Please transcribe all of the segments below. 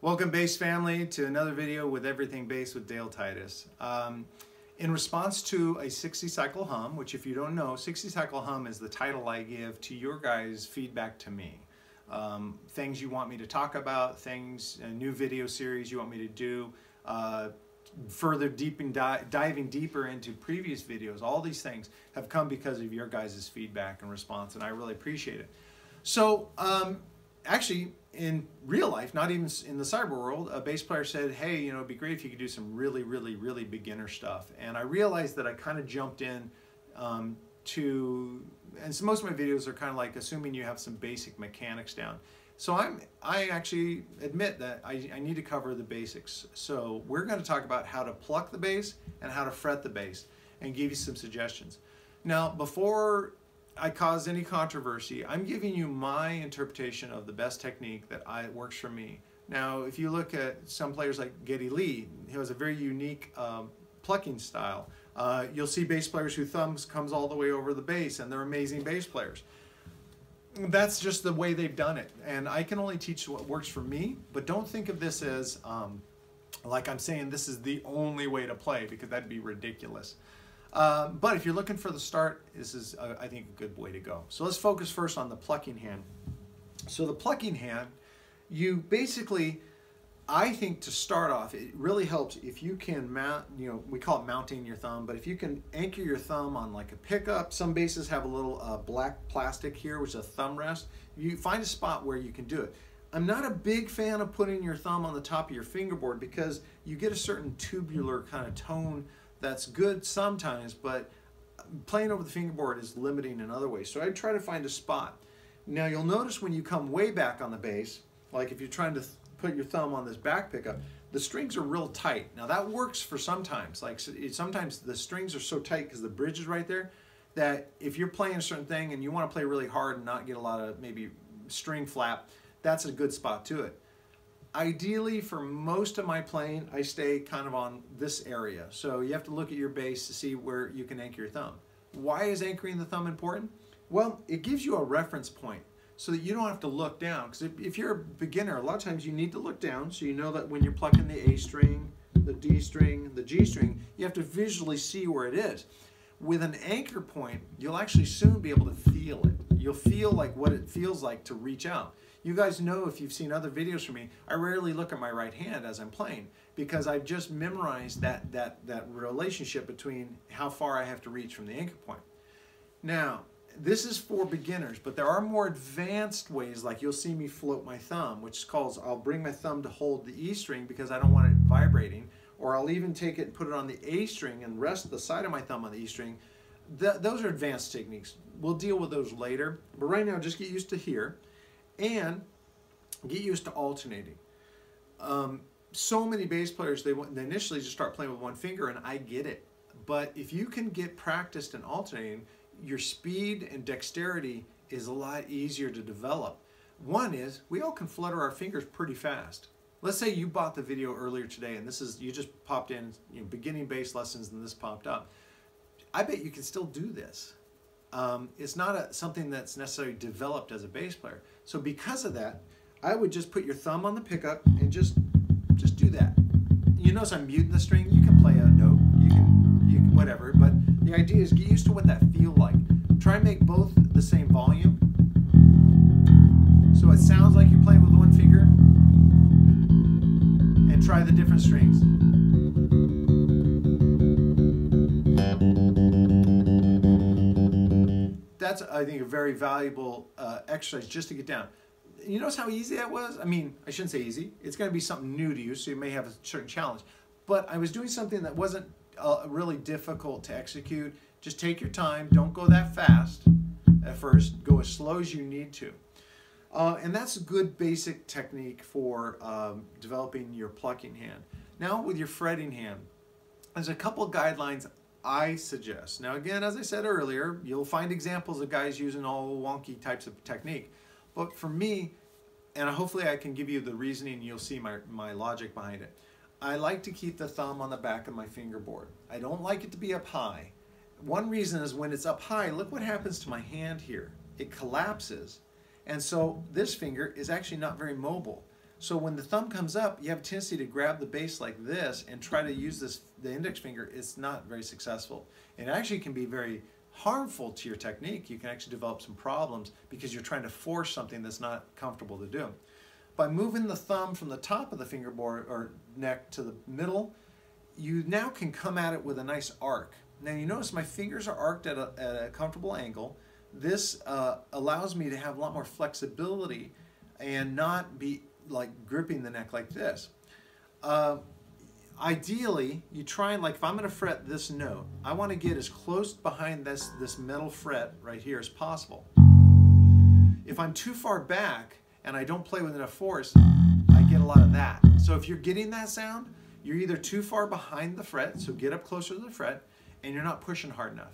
Welcome, bass family, to another video with Everything Bass with Dale Titus. In response to a 60 cycle hum, which if you don't know, 60 cycle hum is the title I give to your guys' feedback to me. Things you want me to talk about, things, a new video series you want me to do, further diving deeper into previous videos. All these things have come because of your guys' feedback and response, and I really appreciate it. So, actually, in real life, not even in the cyber world, a bass player said, hey, you know, it'd be great if you could do some really beginner stuff. And I realized that I kind of jumped in and so most of my videos are kind of like assuming you have some basic mechanics down. So I actually admit that I need to cover the basics. So we're going to talk about how to pluck the bass and how to fret the bass and give you some suggestions. Now, before I cause any controversy, I'm giving you my interpretation of the best technique that works for me. Now, if you look at some players like Geddy Lee, he has a very unique plucking style. You'll see bass players whose thumbs comes all the way over the bass, and they're amazing bass players. That's just the way they've done it, and I can only teach what works for me. But don't think of this as like I'm saying this is the only way to play, because that'd be ridiculous. But if you're looking for the start, this is, I think, a good way to go. So let's focus first on the plucking hand. So the plucking hand, you basically, I think to start off, it really helps if you can mount, you know, we call it mounting your thumb, but if you can anchor your thumb on like a pickup, some basses have a little black plastic here, which is a thumb rest. You find a spot where you can do it. I'm not a big fan of putting your thumb on the top of your fingerboard because you get a certain tubular kind of tone that's good sometimes, but playing over the fingerboard is limiting in other ways. So I try to find a spot. Now you'll notice when you come way back on the bass, like if you're trying to put your thumb on this back pickup, the strings are real tight. Now that works for sometimes. Like sometimes the strings are so tight because the bridge is right there that if you're playing a certain thing and you want to play really hard and not get a lot of maybe string flap, that's a good spot to it. Ideally, for most of my playing, I stay kind of on this area. So you have to look at your bass to see where you can anchor your thumb. Why is anchoring the thumb important? Well, it gives you a reference point so that you don't have to look down. Because if you're a beginner, a lot of times you need to look down so you know that when you're plucking the A string, the D string, the G string, you have to visually see where it is. With an anchor point, you'll actually soon be able to feel it. You'll feel like what it feels like to reach out. You guys know, if you've seen other videos from me, I rarely look at my right hand as I'm playing because I've just memorized that relationship between how far I have to reach from the anchor point. Now, this is for beginners, but there are more advanced ways, like you'll see me float my thumb, which calls, I'll bring my thumb to hold the E string because I don't want it vibrating, or I'll even take it and put it on the A string and rest the side of my thumb on the E string. Those are advanced techniques. We'll deal with those later, but right now just get used to here. And get used to alternating. So many bass players, they initially just start playing with one finger, and I get it. But if you can get practiced in alternating, your speed and dexterity is a lot easier to develop. One is, we all can flutter our fingers pretty fast. Let's say you bought the video earlier today, and this is, you just popped in, you know, beginning bass lessons, and this popped up. I bet you can still do this. It's not something that's necessarily developed as a bass player. So because of that, I would just put your thumb on the pickup and just do that. You notice I'm muting the string. You can play a note, you can whatever, but the idea is get used to what that feels like. Try and make both the same volume, so it sounds like you're playing with one finger, and try the different strings. That's, I think, a very valuable exercise just to get down. You notice how easy that was? I mean, I shouldn't say easy. It's going to be something new to you, so you may have a certain challenge. But I was doing something that wasn't really difficult to execute. Just take your time. Don't go that fast at first. Go as slow as you need to. And that's a good basic technique for developing your plucking hand. Now with your fretting hand, there's a couple of guidelines I suggest. Now again, as I said earlier, you'll find examples of guys using all wonky types of technique. But for me, and hopefully I can give you the reasoning, you'll see my logic behind it. I like to keep the thumb on the back of my fingerboard. I don't like it to be up high. One reason is when it's up high, look what happens to my hand here. It collapses. And so this finger is actually not very mobile. So when the thumb comes up, you have a tendency to grab the bass like this and try to use the index finger. It's not very successful. It actually can be very harmful to your technique. You can actually develop some problems because you're trying to force something that's not comfortable to do. By moving the thumb from the top of the fingerboard or neck to the middle, you now can come at it with a nice arc. Now you notice my fingers are arced at a comfortable angle. This allows me to have a lot more flexibility and not be like gripping the neck like this. Ideally, you try and, like, if I'm going to fret this note, I want to get as close behind this metal fret right here as possible. If I'm too far back and I don't play with enough force, I get a lot of that. So if you're getting that sound, you're either too far behind the fret, so get up closer to the fret, and you're not pushing hard enough.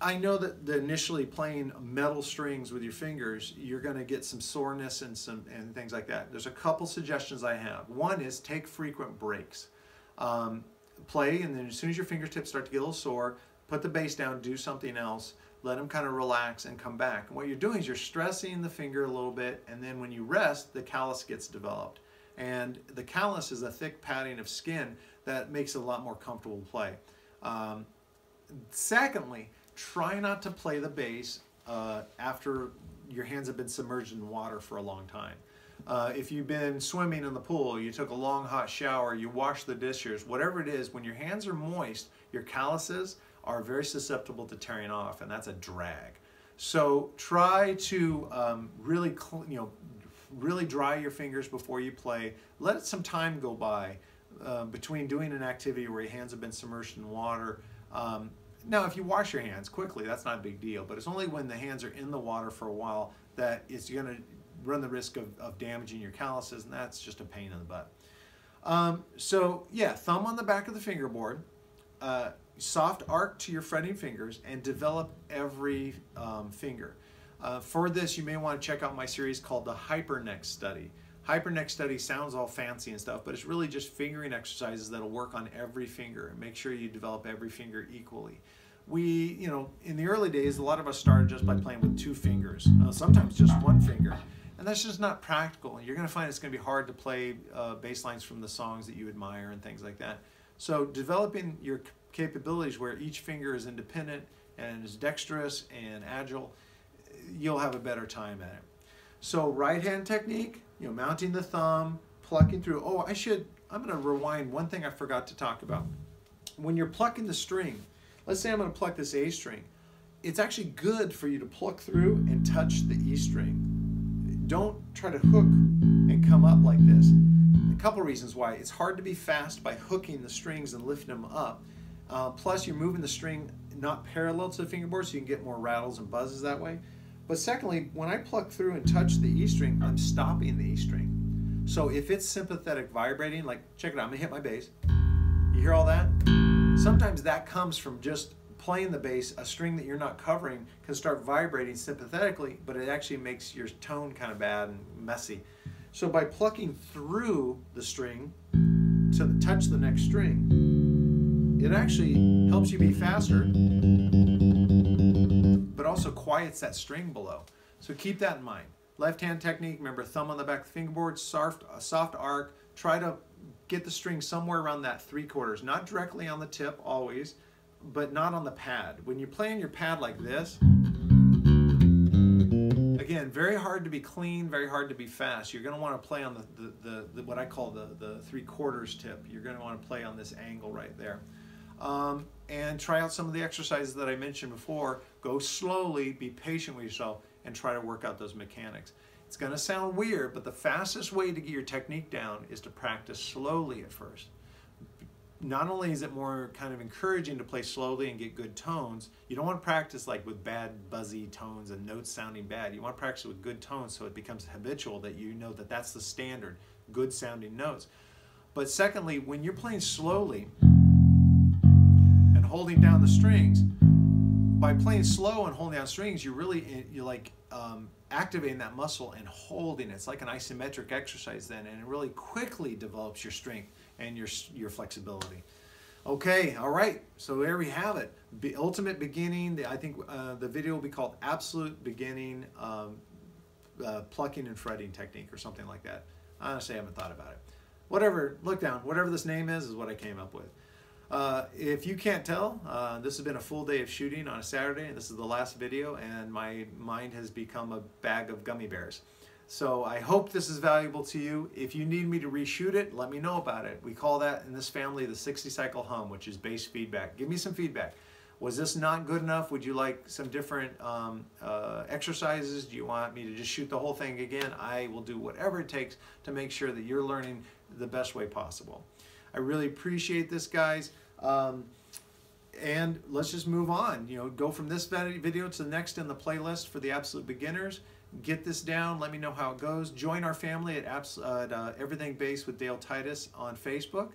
I know that initially playing metal strings with your fingers, you're going to get some soreness and things like that. There's a couple suggestions I have. One is take frequent breaks. Play, and then as soon as your fingertips start to get a little sore, put the bass down, do something else, let them kind of relax and come back. And what you're doing is you're stressing the finger a little bit, and then when you rest, the callus gets developed. And the callus is a thick padding of skin that makes it a lot more comfortable to play. Secondly, try not to play the bass after your hands have been submerged in water for a long time. If you've been swimming in the pool, you took a long hot shower, you washed the dishes, whatever it is, when your hands are moist, your calluses are very susceptible to tearing off, and that's a drag. So try to really dry your fingers before you play. Let some time go by between doing an activity where your hands have been submerged in water. Now, if you wash your hands quickly, that's not a big deal, but it's only when the hands are in the water for a while that it's going to run the risk of damaging your calluses, and that's just a pain in the butt. So yeah, thumb on the back of the fingerboard, soft arc to your fretting fingers, and develop every finger. For this, you may want to check out my series called the Hyperneck Study. Hyperneck Study sounds all fancy and stuff, but it's really just fingering exercises that'll work on every finger and make sure you develop every finger equally. In the early days, a lot of us started just by playing with 2 fingers, sometimes just 1 finger, and that's just not practical. And you're going to find it's going to be hard to play bass lines from the songs that you admire and things like that. So developing your capabilities where each finger is independent and is dexterous and agile, you'll have a better time at it. So right hand technique, mounting the thumb, plucking through. Oh, I'm going to rewind one thing I forgot to talk about. When you're plucking the string, let's say I'm going to pluck this A string, it's actually good for you to pluck through and touch the E string. Don't try to hook and come up like this. A couple reasons why. It's hard to be fast by hooking the strings and lifting them up. Plus, you're moving the string not parallel to the fingerboard, so you can get more rattles and buzzes that way. But secondly, when I pluck through and touch the E string, I'm stopping the E string. So if it's sympathetic vibrating, like, check it out, I'm gonna hit my bass. You hear all that? Sometimes that comes from just playing the bass. A string that you're not covering can start vibrating sympathetically, but it actually makes your tone kind of bad and messy. So by plucking through the string to touch the next string, it actually helps you be faster, but also quiets that string below. So keep that in mind. Left hand technique, remember thumb on the back of the fingerboard, soft arc. Try to get the string somewhere around that 3/4, not directly on the tip always, but not on the pad. When you're playing your pad like this, again, very hard to be clean, very hard to be fast. You're going to want to play on the what I call the 3/4 tip. You're going to want to play on this angle right there. And try out some of the exercises that I mentioned before. Go slowly, be patient with yourself, and try to work out those mechanics. It's going to sound weird, but the fastest way to get your technique down is to practice slowly at first. Not only is it more kind of encouraging to play slowly and get good tones, you don't want to practice like with bad buzzy tones and notes sounding bad. You want to practice with good tones so it becomes habitual, that you know that that's the standard, good sounding notes. But secondly, when you're playing slowly and holding down the strings, by playing slow and holding down strings, you're activating that muscle and holding it. It's like an isometric exercise then, and it really quickly develops your strength and your flexibility. Okay, all right, so there we have it. Ultimate beginning. I think the video will be called Absolute Beginning plucking and fretting technique or something like that. Honestly, I haven't thought about it. Whatever, look down. Whatever this name is what I came up with. If you can't tell, this has been a full day of shooting on a Saturday, and this is the last video, and my mind has become a bag of gummy bears. So I hope this is valuable to you. If you need me to reshoot it, let me know about it. We call that in this family the 60 cycle hum, which is bass feedback. Give me some feedback. Was this not good enough? Would you like some different exercises? Do you want me to just shoot the whole thing again? I will do whatever it takes to make sure that you're learning the best way possible. I really appreciate this, guys. And let's just move on. You know, go from this video to the next in the playlist for the absolute beginners. Get this down. Let me know how it goes. Join our family at Everything Bass with Dale Titus on Facebook.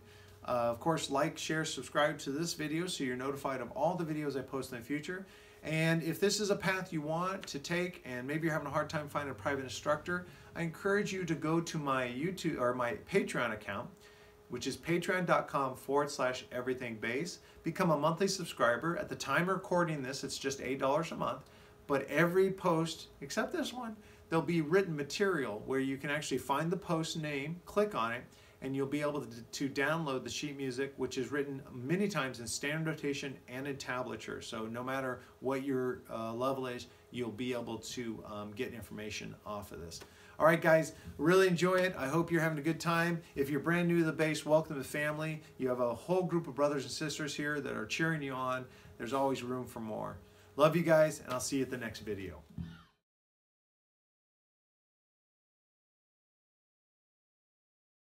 Of course, like, share, subscribe to this video so you're notified of all the videos I post in the future. And if this is a path you want to take and maybe you're having a hard time finding a private instructor, I encourage you to go to my YouTube or my Patreon account, which is patreon.com/everythingbass. Become a monthly subscriber. At the time of recording this, it's just $8 a month. But every post, except this one, there'll be written material where you can actually find the post name, click on it, and you'll be able to download the sheet music, which is written many times in standard notation and in tablature. So no matter what your level is, you'll be able to get information off of this. All right, guys, really enjoy it. I hope you're having a good time. If you're brand new to the bass, welcome to the family. You have a whole group of brothers and sisters here that are cheering you on. There's always room for more. Love you guys, and I'll see you at the next video.